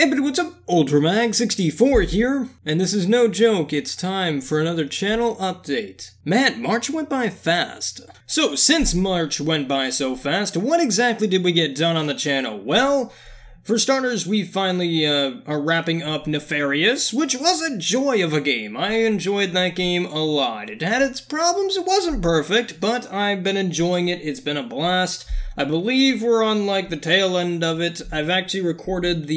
Hey, but what's up? Ultramag64 here, and this is no joke, it's time for another channel update. Man, March went by fast. So, since March went by so fast, what exactly did we get done on the channel? Well, for starters, we finally are wrapping up Nefarious, which was a joy of a game. I enjoyed that game a lot. It had its problems, it wasn't perfect, but I've been enjoying it, it's been a blast. I believe we're on, like, the tail end of it. I've actually recorded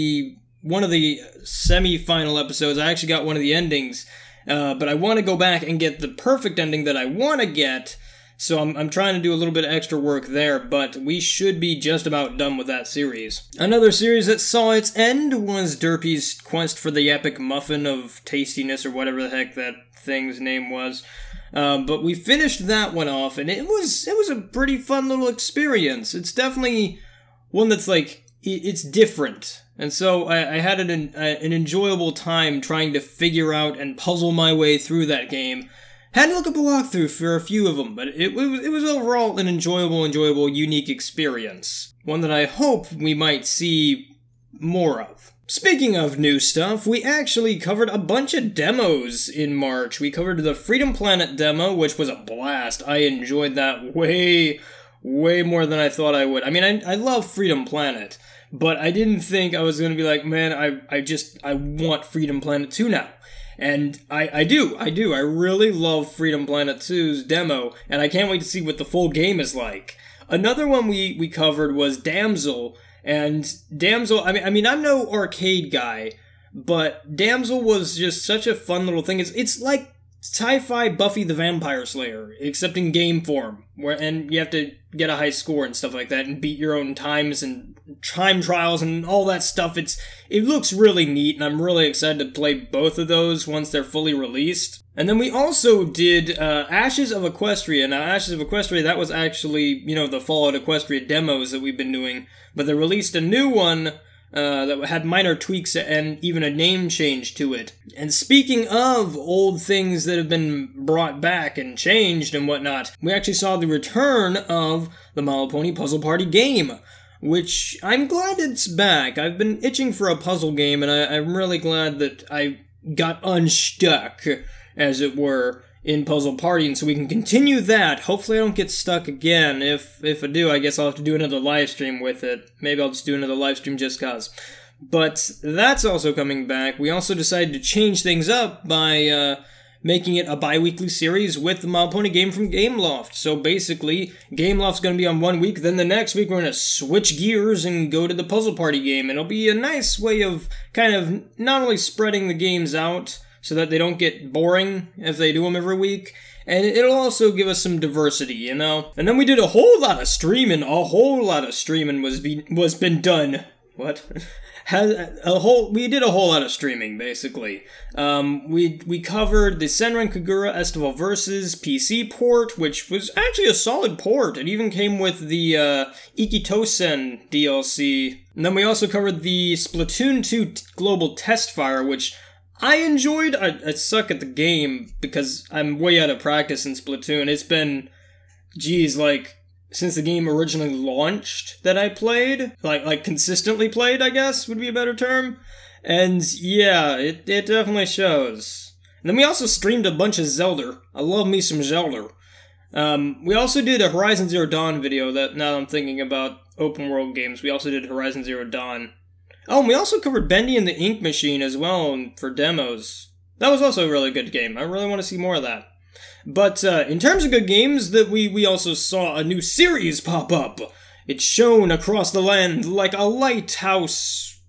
one of the semi-final episodes. I actually got one of the endings, but I want to go back and get the perfect ending that I want to get, so I'm trying to do a little bit of extra work there, but we should be just about done with that series. Another series that saw its end was Derpy's Quest for the Epic Muffin of Tastiness, or whatever the heck that thing's name was. But we finished that one off, and it was a pretty fun little experience. It's definitely one that's like, it's different. And so I had an enjoyable time trying to figure out and puzzle my way through that game. Had to look up a walkthrough for a few of them, but it was overall an enjoyable, unique experience. One that I hope we might see more of. Speaking of new stuff, we actually covered a bunch of demos in March. We covered the Freedom Planet demo, which was a blast. I enjoyed that way more than I thought I would. I mean, I love Freedom Planet, but I didn't think I was going to be like, man, I want Freedom Planet 2 now. And I do. I really love Freedom Planet 2's demo, and I can't wait to see what the full game is like. Another one we covered was Damsel, and Damsel, I mean, I'm no arcade guy, but Damsel was just such a fun little thing. It's like sci-fi Buffy the Vampire Slayer, except in game form, and you have to get a high score and stuff like that, and beat your own times and time trials and all that stuff. It looks really neat, and I'm really excited to play both of those once they're fully released. And then we also did Ashes of Equestria. Now, Ashes of Equestria, that was actually, you know, the Fallout Equestria demos that we've been doing, but they released a new one that had minor tweaks and even a name change to it. And speaking of old things that have been brought back and changed and whatnot, we actually saw the return of the My Little Pony Puzzle Party game, which I'm glad it's back. I've been itching for a puzzle game, and I'm really glad that I got unstuck, as it were, in Puzzle Party, and so we can continue that. Hopefully I don't get stuck again. If I do, I guess I'll have to do another live stream with it. Maybe I'll just do another live stream just cause. But that's also coming back. We also decided to change things up by making it a bi-weekly series with the My Little Pony game from Gameloft. So basically, Gameloft's going to be on one week, then the next week we're going to switch gears and go to the Puzzle Party game. It'll be a nice way of kind of not only spreading the games out, so that they don't get boring if they do them every week. And it'll also give us some diversity, you know? And then we did a whole lot of streaming. Was been done. What? We did a whole lot of streaming, basically. We covered the Senran Kagura Estival Versus PC port, which was actually a solid port. It even came with the Ikitosen DLC. And then we also covered the Splatoon 2 Global Test Fire, which I enjoyed. I suck at the game because I'm way out of practice in Splatoon. It's been, geez, like, since the game originally launched that I played. Like consistently played, I guess, would be a better term. And yeah, it definitely shows. And then we also streamed a bunch of Zelda. I love me some Zelda. We also did a Horizon Zero Dawn video that, now that I'm thinking about open world games, we also did Horizon Zero Dawn. Oh, and we also covered Bendy and the Ink Machine as well for demos. That was also a really good game. I really want to see more of that. But in terms of good games, that we also saw a new series pop up. It's shown across the land like a lighthouse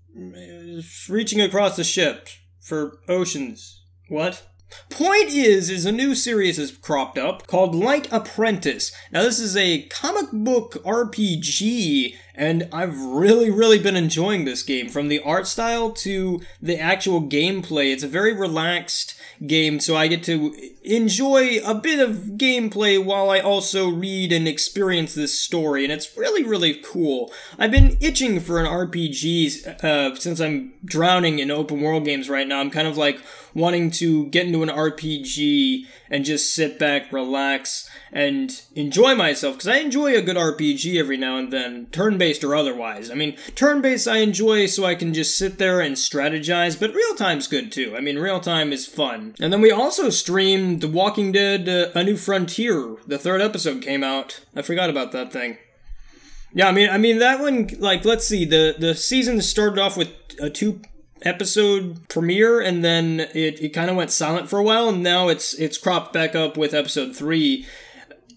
reaching across the ship for oceans. What? Point is a new series has cropped up called Light Apprentice. Now this is a comic book RPG, and I've really been enjoying this game. From the art style to the actual gameplay, it's a very relaxed game, so I get to enjoy a bit of gameplay while I also read and experience this story, and it's really cool. I've been itching for an RPG since I'm drowning in open world games right now. I'm kind of like wanting to get into an RPG and just sit back, relax, and enjoy myself, because I enjoy a good RPG every now and then. Turn-based turn-based or otherwise. I mean, turn-based I enjoy so I can just sit there and strategize, but real-time's good too. I mean, real-time is fun. And then we also streamed The Walking Dead, A New Frontier. The 3rd episode came out. I forgot about that thing. Yeah, I mean that one, like, let's see, the season started off with a 2-episode premiere, and then it kind of went silent for a while, and now it's cropped back up with episode 3.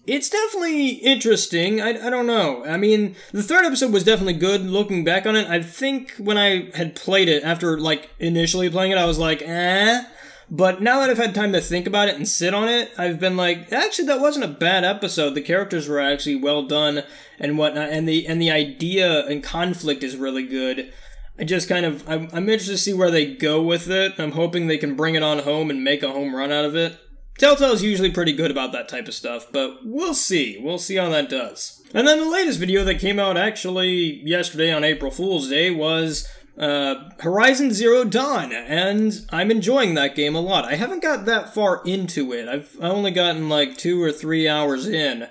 It's definitely interesting. I don't know. I mean, the 3rd episode was definitely good. Looking back on it, I think when I had played it, after, like, initially playing it, I was like, eh. But now that I've had time to think about it and sit on it, I've been like, actually, that wasn't a bad episode. The characters were actually well done and whatnot, and the idea and conflict is really good. I just kind of, I'm interested to see where they go with it. I'm hoping they can bring it on home and make a home run out of it. Telltale's usually pretty good about that type of stuff, but we'll see. We'll see how that does. And then the latest video that came out actually yesterday on April Fool's Day was Horizon Zero Dawn, and I'm enjoying that game a lot. I haven't got that far into it. I've only gotten like 2 or 3 hours in,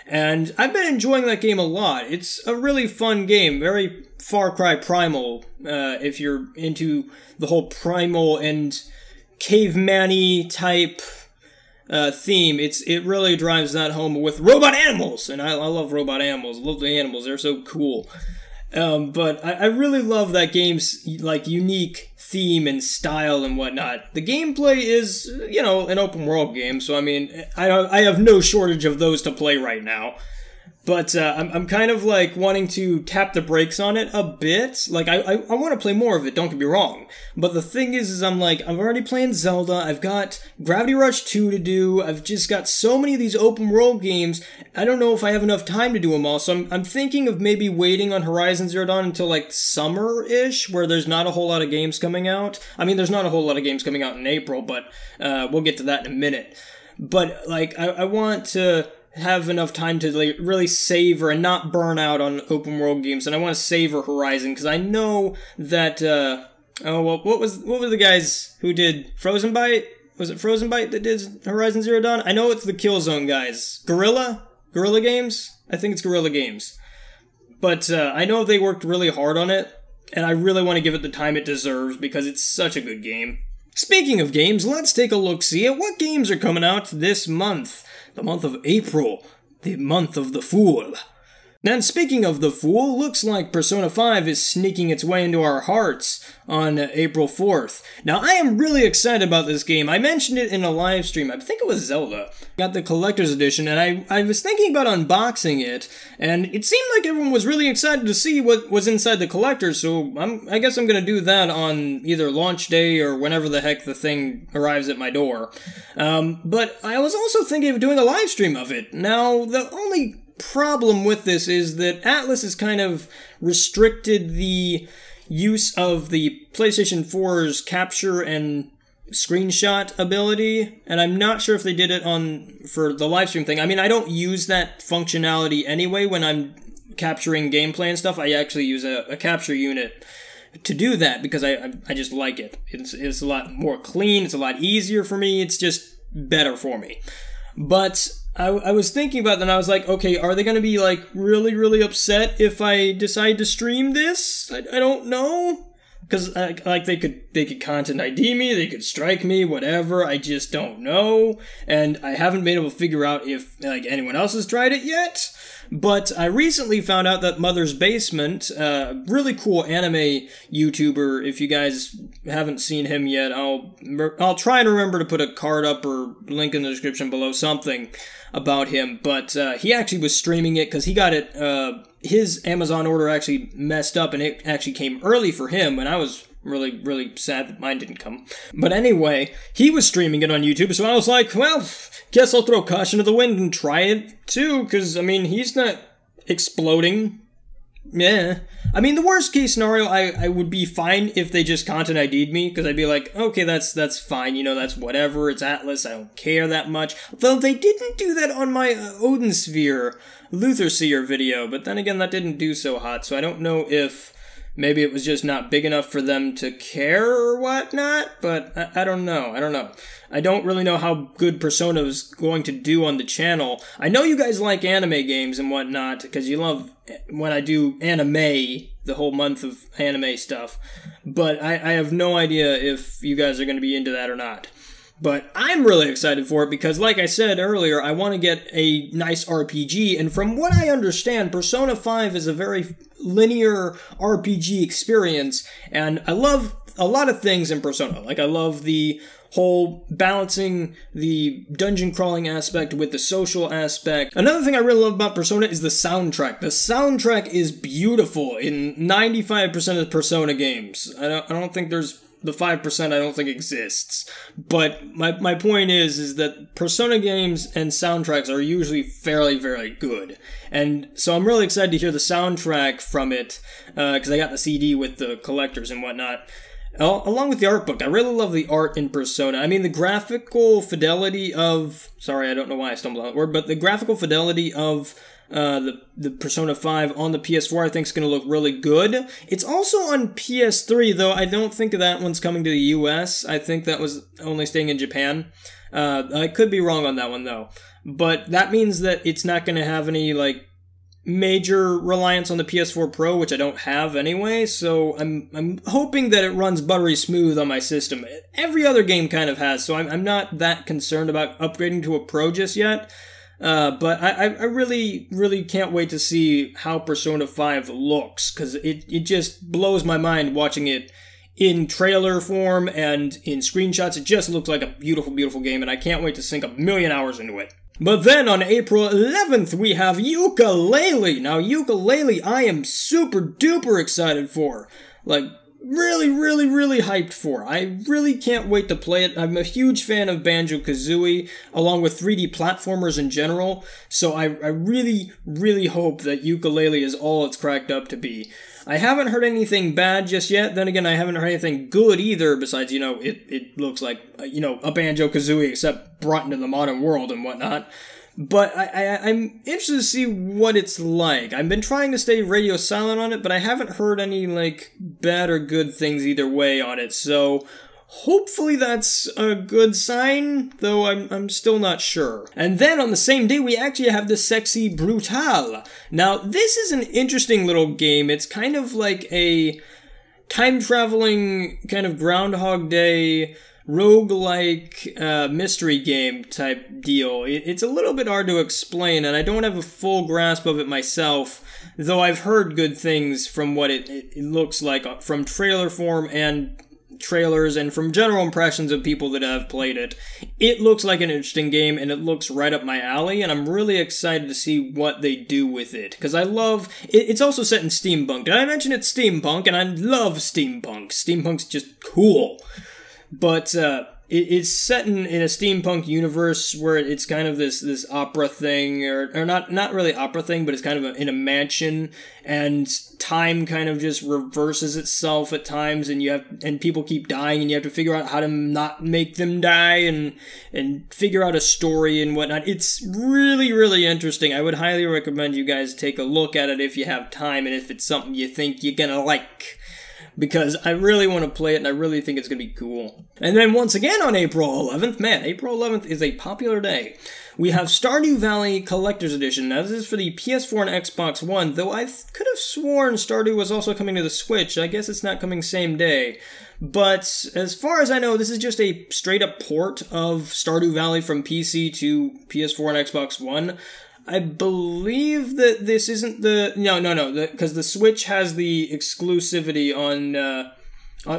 and I've been enjoying that game a lot. It's a really fun game, very Far Cry Primal, if you're into the whole primal and caveman-y type theme. It really drives that home with robot animals, and I love robot animals. I love the animals, they're so cool. But I really love that game's, like, unique theme and style and whatnot. The gameplay is, you know, an open world game, so I mean, I have no shortage of those to play right now. But I'm kind of like wanting to tap the brakes on it a bit. Like, I want to play more of it, don't get me wrong. But the thing is I'm like, I'm already playing Zelda, I've got Gravity Rush 2 to do, I've just got so many of these open world games, I don't know if I have enough time to do them all. So I'm thinking of maybe waiting on Horizon Zero Dawn until like summer-ish, where there's not a whole lot of games coming out. I mean, there's not a whole lot of games coming out in April, but we'll get to that in a minute. But, like, I want to have enough time to like, really savor and not burn out on open world games, and I want to savor Horizon because I know that oh well, what were the guys who did Frozen Byte? Was it Frozen Byte that did Horizon Zero Dawn? I know it's the Killzone guys. Guerrilla Games? I think it's Guerrilla Games. But I know they worked really hard on it, and I really want to give it the time it deserves because it's such a good game. Speaking of games, let's take a look-see at what games are coming out this month. The month of April, the month of the Fool. And speaking of the Fool, looks like Persona 5 is sneaking its way into our hearts on April 4th. Now, I am really excited about this game. I mentioned it in a live stream. I think it was Zelda. Got the collector's edition, and I was thinking about unboxing it, and it seemed like everyone was really excited to see what was inside the collector, so I guess I'm going to do that on either launch day or whenever the heck the thing arrives at my door. But I was also thinking of doing a live stream of it. Now, the only problem with this is that Atlus has kind of restricted the use of the PlayStation 4's capture and screenshot ability, and I'm not sure if they did it for the live stream thing. I mean, I don't use that functionality anyway when I'm capturing gameplay and stuff. I actually use a capture unit to do that because I just like it. It's a lot more clean, it's a lot easier for me, it's just better for me. But I was thinking about that, and I was like, okay, are they going to be, like, really, really upset if I decide to stream this? I don't know. Because, like, they could content ID me, they could strike me, whatever, I just don't know. And I haven't been able to figure out if, like, anyone else has tried it yet. But I recently found out that Mother's Basement, really cool anime YouTuber, if you guys haven't seen him yet, I'll try and remember to put a card up or link in the description below, something about him, but he actually was streaming it because he got it, his Amazon order actually messed up and it actually came early for him, and I was really, really sad that mine didn't come. But anyway, he was streaming it on YouTube, so I was like, well, guess I'll throw caution to the wind and try it too, because, I mean, he's not exploding. Yeah. I mean, the worst case scenario, I would be fine if they just content ID'd me, because I'd be like, okay, that's fine, you know, that's whatever, it's Atlus, I don't care that much. Though they didn't do that on my Odin Sphere Luther Seer video, but then again, that didn't do so hot, so I don't know if maybe it was just not big enough for them to care or whatnot, but I don't know. I don't really know how good Persona is going to do on the channel. I know you guys like anime games and whatnot, because you love when I do anime, the whole month of anime stuff, but I have no idea if you guys are going to be into that or not. But I'm really excited for it because, like I said earlier, I want to get a nice RPG, and from what I understand, Persona 5 is a very linear RPG experience, and I love a lot of things in Persona. Like, I love the whole balancing the dungeon crawling aspect with the social aspect. Another thing I really love about Persona is the soundtrack. The soundtrack is beautiful in 95% of the Persona games. I don't think there's the 5% I don't think exists. But my point is that Persona games and soundtracks are usually fairly, very good. And so I'm really excited to hear the soundtrack from it, because I got the CD with the collectors and whatnot. Along with the art book, I really love the art in Persona. I mean, the graphical fidelity of... Sorry, I don't know why I stumbled on that word, but the graphical fidelity of the Persona 5 on the PS4 I think is going to look really good. It's also on PS3, though I don't think that one's coming to the US. I think that was only staying in Japan. I could be wrong on that one, though. But that means that it's not going to have any, like, major reliance on the PS4 Pro, which I don't have anyway, so I'm hoping that it runs buttery smooth on my system. Every other game kind of has, so I'm not that concerned about upgrading to a Pro just yet. But I really, really can't wait to see how Persona 5 looks, because it just blows my mind watching it in trailer form and in screenshots. It just looks like a beautiful, beautiful game, and I can't wait to sink a million hours into it. But then on April 11th, we have Yooka-Laylee. Now, Yooka-Laylee, I am super duper excited for. Like, really, really, really hyped for. I really can't wait to play it. I'm a huge fan of Banjo-Kazooie, along with 3D platformers in general, so I really, really hope that Yooka-Laylee is all it's cracked up to be. I haven't heard anything bad just yet. Then again, I haven't heard anything good either, besides, you know, it looks like, you know, a Banjo-Kazooie except brought into the modern world and whatnot. But I'm interested to see what it's like. I've been trying to stay radio silent on it, but I haven't heard any, like, bad or good things either way on it, so hopefully that's a good sign, though I'm still not sure. And then on the same day, we actually have the Sexy Brutale. Now, this is an interesting little game. It's kind of like a time-traveling kind of Groundhog Day roguelike mystery game type deal. It's a little bit hard to explain, and I don't have a full grasp of it myself, though I've heard good things from what it looks like from trailer form and trailers and from general impressions of people that have played it. It looks like an interesting game, and it looks right up my alley, and I'm really excited to see what they do with it, because I love... It's also set in steampunk. Did I mention it's steampunk? And I love steampunk. Steampunk's just cool. But it's set in a steampunk universe where it's kind of this opera thing, or not really opera thing, but it's kind of in a mansion, and time kind of just reverses itself at times, and people keep dying, and you have to figure out how to not make them die, and figure out a story and whatnot. It's really, really interesting. I would highly recommend you guys take a look at it if you have time, and if it's something you think you're gonna like, because I really want to play it, and I really think it's going to be cool. And then once again on April 11th, man, April 11th is a popular day. We have Stardew Valley Collector's Edition. Now, this is for the PS4 and Xbox One, though I could have sworn Stardew was also coming to the Switch. I guess it's not coming same day. But as far as I know, this is just a straight-up port of Stardew Valley from PC to PS4 and Xbox One. I believe that this isn't the... No, because the Switch has the exclusivity on...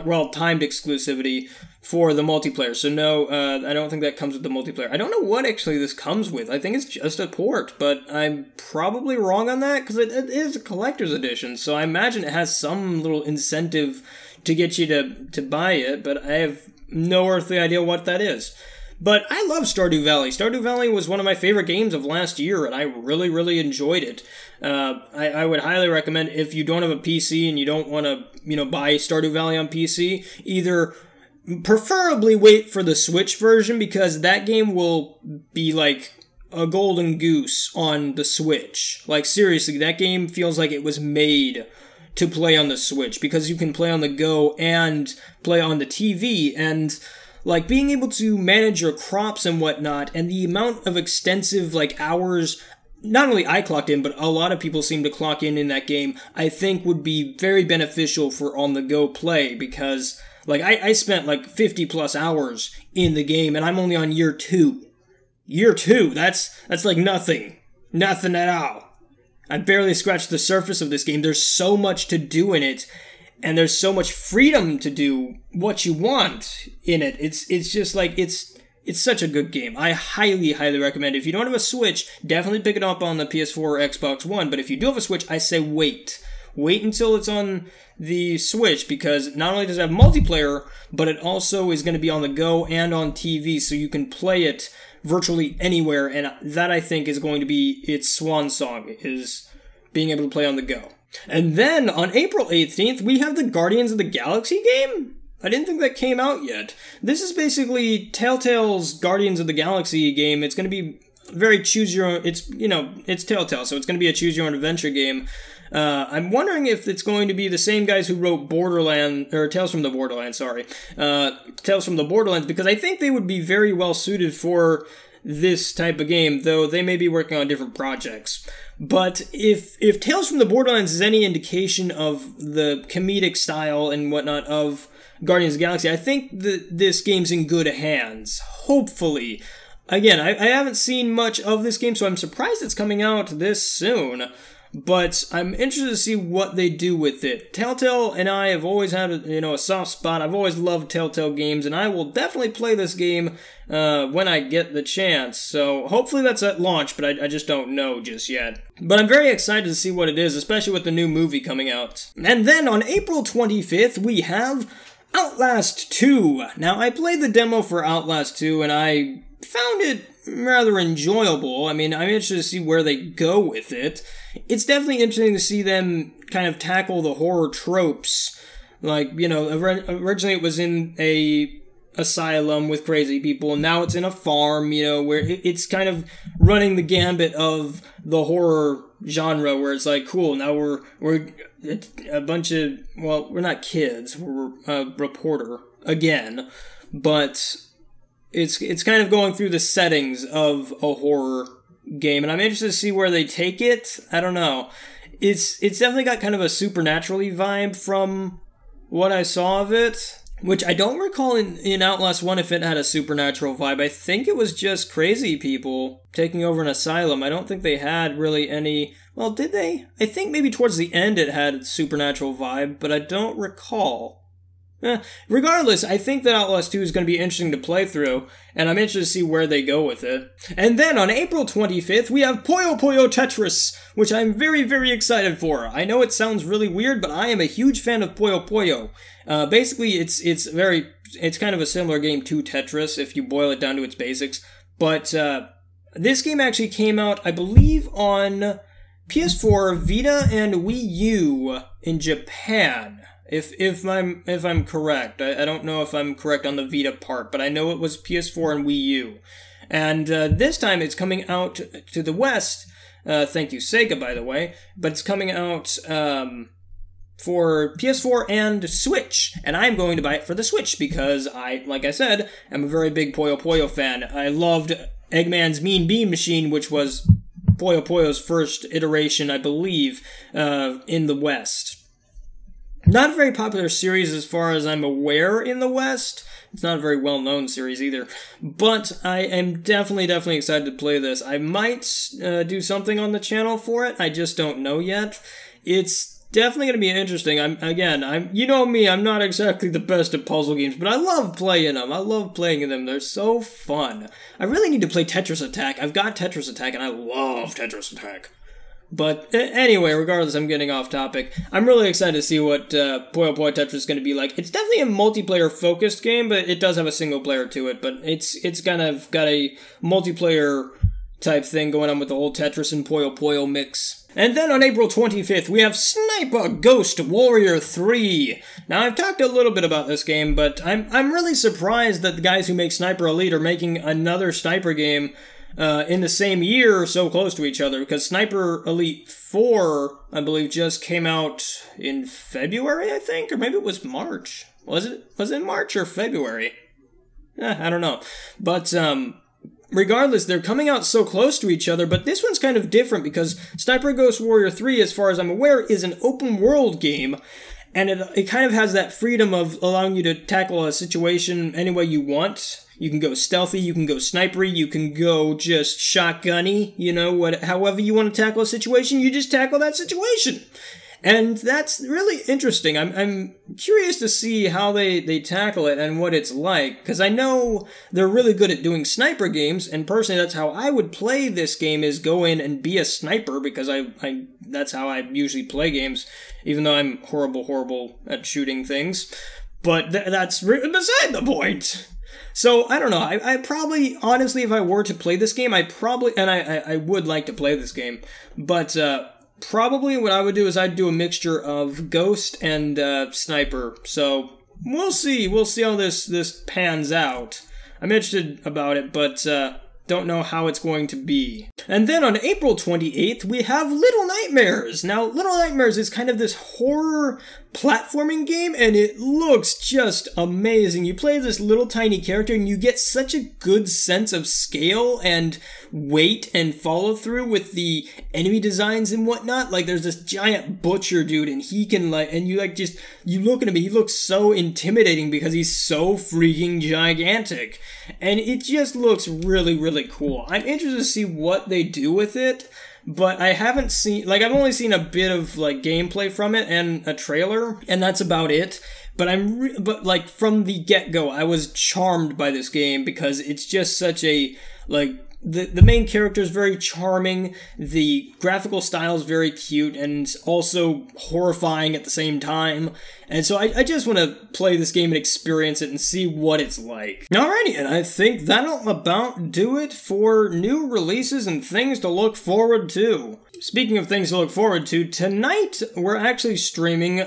well, timed exclusivity for the multiplayer. So no, I don't think that comes with the multiplayer. I don't know what actually this comes with. I think it's just a port, but I'm probably wrong on that, because it is a collector's edition, so I imagine it has some little incentive to get you to buy it, but I have no earthly idea what that is. But I love Stardew Valley. Stardew Valley was one of my favorite games of last year, and I really, really enjoyed it. I would highly recommend, if you don't have a PC and you don't want to, buy Stardew Valley on PC, either preferably wait for the Switch version, because that game will be like a golden goose on the Switch. Like, seriously, that game feels like it was made to play on the Switch, because you can play on the go and play on the TV, and like being able to manage your crops and whatnot, and the amount of extensive like hours, not only I clocked in, but a lot of people seem to clock in that game, I think would be very beneficial for on-the-go play, because like I spent like 50 plus hours in the game, and I'm only on year 2. Year 2, that's like nothing. Nothing at all. I barely scratched the surface of this game. There's so much to do in it, and there's so much freedom to do what you want in it. It's just like, it's such a good game. I highly, highly recommend it. If you don't have a Switch, definitely pick it up on the PS4 or Xbox One, but if you do have a Switch, I say wait. Wait until it's on the Switch, because not only does it have multiplayer, but it also is going to be on the go and on TV, so you can play it virtually anywhere, and that I think is going to be its swan song, is being able to play on the go. And then on April 18th, we have the Guardians of the Galaxy game? I didn't think that came out yet. This is basically Telltale's Guardians of the Galaxy game. It's going to be very choose your own, it's Telltale, so it's going to be a choose your own adventure game. I'm wondering if it's going to be the same guys who wrote Tales from the Borderlands, Tales from the Borderlands, because I think they would be very well suited for this type of game, though they may be working on different projects. But if Tales from the Borderlands is any indication of the comedic style and whatnot of Guardians of the Galaxy, I think this game's in good hands, hopefully. Again, I haven't seen much of this game, so I'm surprised it's coming out this soon. But I'm interested to see what they do with it. Telltale and I have always had a soft spot. I've always loved Telltale games, and I will definitely play this game when I get the chance. So hopefully that's at launch, but I just don't know just yet. But I'm very excited to see what it is, especially with the new movie coming out. And then on April 25th, we have Outlast 2. Now, I played the demo for Outlast 2, and I found it rather enjoyable. I mean, I'm interested to see where they go with it. It's definitely interesting to see them kind of tackle the horror tropes. Like, originally it was in a asylum with crazy people, and now it's in a farm, where it's kind of running the gambit of the horror genre, where it's like, cool, now we're a bunch of, well, we're not kids, we're a reporter, again, but it's kind of going through the settings of a horror game, and I'm interested to see where they take it. I don't know. It's definitely got kind of a supernatural-y vibe from what I saw of it, which I don't recall in Outlast 1 if it had a supernatural vibe. I think it was just crazy people taking over an asylum. I don't think they had really any... Well, did they? I think maybe towards the end it had a supernatural vibe, but I don't recall. Regardless, I think that Outlast 2 is going to be interesting to play through, and I'm interested to see where they go with it. And then on April 25th, we have Puyo Puyo Tetris, which I'm very, very excited for. I know it sounds really weird, but I am a huge fan of Puyo Puyo. Basically, it's kind of a similar game to Tetris, if you boil it down to its basics. But this game actually came out, I believe, on PS4, Vita, and Wii U in Japan. If I'm correct. I don't know if I'm correct on the Vita part, but I know it was PS4 and Wii U. And this time it's coming out to the West, thank you Sega by the way, but it's coming out for PS4 and Switch, and I'm going to buy it for the Switch because like I said, I'm a very big Puyo Puyo fan. I loved Eggman's Mean Bean Machine, which was Puyo Puyo's first iteration, I believe, in the West. Not a very popular series as far as I'm aware in the West. It's not a very well-known series either. But I am definitely excited to play this. I might do something on the channel for it. I just don't know yet. It's definitely going to be interesting. You know me, I'm not exactly the best at puzzle games, but I love playing them. I love playing them. They're so fun. I really need to play Tetris Attack. I've got Tetris Attack, and I love Tetris Attack. But anyway, regardless, I'm getting off topic. I'm really excited to see what Puyo Puyo Tetris is going to be like. It's definitely a multiplayer-focused game, but it does have a single player to it. But it's kind of got a multiplayer type thing going on with the whole Tetris and Puyo Puyo mix. And then on April 25th, we have Sniper Ghost Warrior 3. Now, I've talked a little bit about this game, but I'm really surprised that the guys who make Sniper Elite are making another sniper game in the same year, so close to each other, because Sniper Elite 4, I believe, just came out in February, I think, or maybe it was March. Was it March or February? I don't know. But, regardless, they're coming out so close to each other, but this one's kind of different because Sniper Ghost Warrior 3, as far as I'm aware, is an open world game, and it kind of has that freedom of allowing you to tackle a situation any way you want. You can go stealthy, you can go snipery, you can go just shotgunny, you know, however you want to tackle a situation, you just tackle that situation. And that's really interesting. I'm curious to see how they tackle it and what it's like, because I know they're really good at doing sniper games, and personally that's how I would play this game, is go in and be a sniper, because that's how I usually play games, even though I'm horrible at shooting things. But that's beside the point. So, I don't know, I probably, honestly, if I were to play this game, I would like to play this game, but, probably what I would do is I'd do a mixture of Ghost and Sniper. So we'll see how this pans out. I'm interested about it, but don't know how it's going to be. And then on April 28th, we have Little Nightmares. Now, Little Nightmares is kind of this horror platforming game, and it looks just amazing. You play this little tiny character, and you get such a good sense of scale and weight and follow through with the enemy designs and whatnot. Like, there's this giant butcher dude, and he can, like, and you look at him, and he looks so intimidating because he's so freaking gigantic. And it just looks really, really cool. I'm interested to see what they do with it, but I haven't seen, like, I've only seen a bit of, like, gameplay from it and a trailer, and that's about it. But but like, from the get-go, I was charmed by this game because it's just such a, like, the main character is very charming, the graphical style is very cute, and also horrifying at the same time. And so I just want to play this game and experience it and see what it's like. Alrighty, and I think that'll about do it for new releases and things to look forward to. Speaking of things to look forward to, tonight we're actually streaming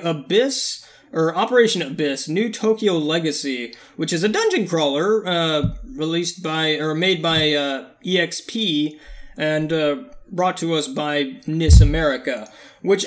Operation Abyss, New Tokyo Legacy, which is a dungeon crawler, made by EXP, and brought to us by NIS America. Which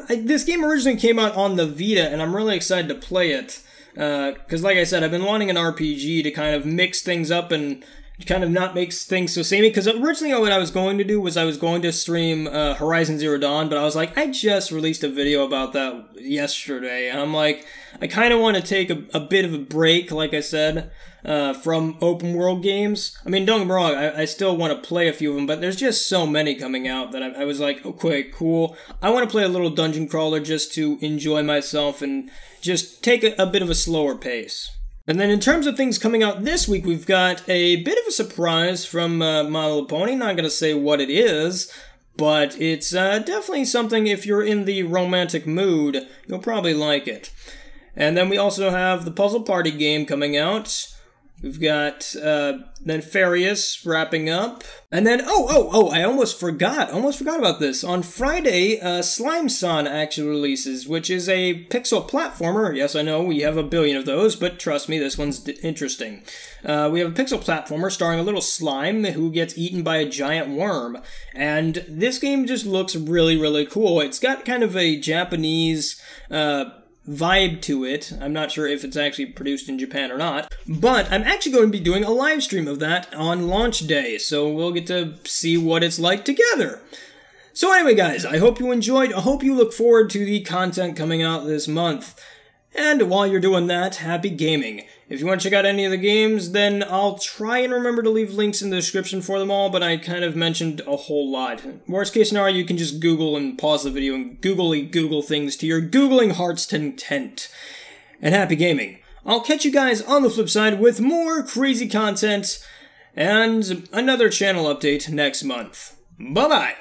this game originally came out on the Vita, and I'm really excited to play it. Because like I said, I've been wanting an RPG to kind of mix things up and kind of not make things so samey, because originally what I was going to do was I was going to stream Horizon Zero Dawn, but I was like, I just released a video about that yesterday, and I'm like, I kind of want to take a bit of a break, like I said, from open world games. I mean, don't get me wrong, I still want to play a few of them, but there's just so many coming out that I was like, okay, cool, I want to play a little dungeon crawler just to enjoy myself and just take a bit of a slower pace. And then in terms of things coming out this week, we've got a bit of a surprise from My Little Pony. Not going to say what it is, but it's definitely something, if you're in the romantic mood, you'll probably like it. And then we also have the Puzzle Party game coming out. We've got Nefarious wrapping up. And then, I almost forgot about this. On Friday, Slime Son actually releases, which is a pixel platformer. Yes, I know, we have a billion of those, but trust me, this one's interesting. We have a pixel platformer starring a little slime who gets eaten by a giant worm. And this game just looks really, really cool. It's got kind of a Japanese vibe to it. I'm not sure if it's actually produced in Japan or not, but I'm actually going to be doing a live stream of that on launch day, so we'll get to see what it's like together. So anyway, guys, I hope you enjoyed. I hope you look forward to the content coming out this month. And while you're doing that, happy gaming. If you want to check out any of the games, then I'll try and remember to leave links in the description for them all, but I kind of mentioned a whole lot. Worst case scenario, you can just Google and pause the video and Google things to your Googling heart's content. And happy gaming. I'll catch you guys on the flip side with more crazy content and another channel update next month. Bye-bye!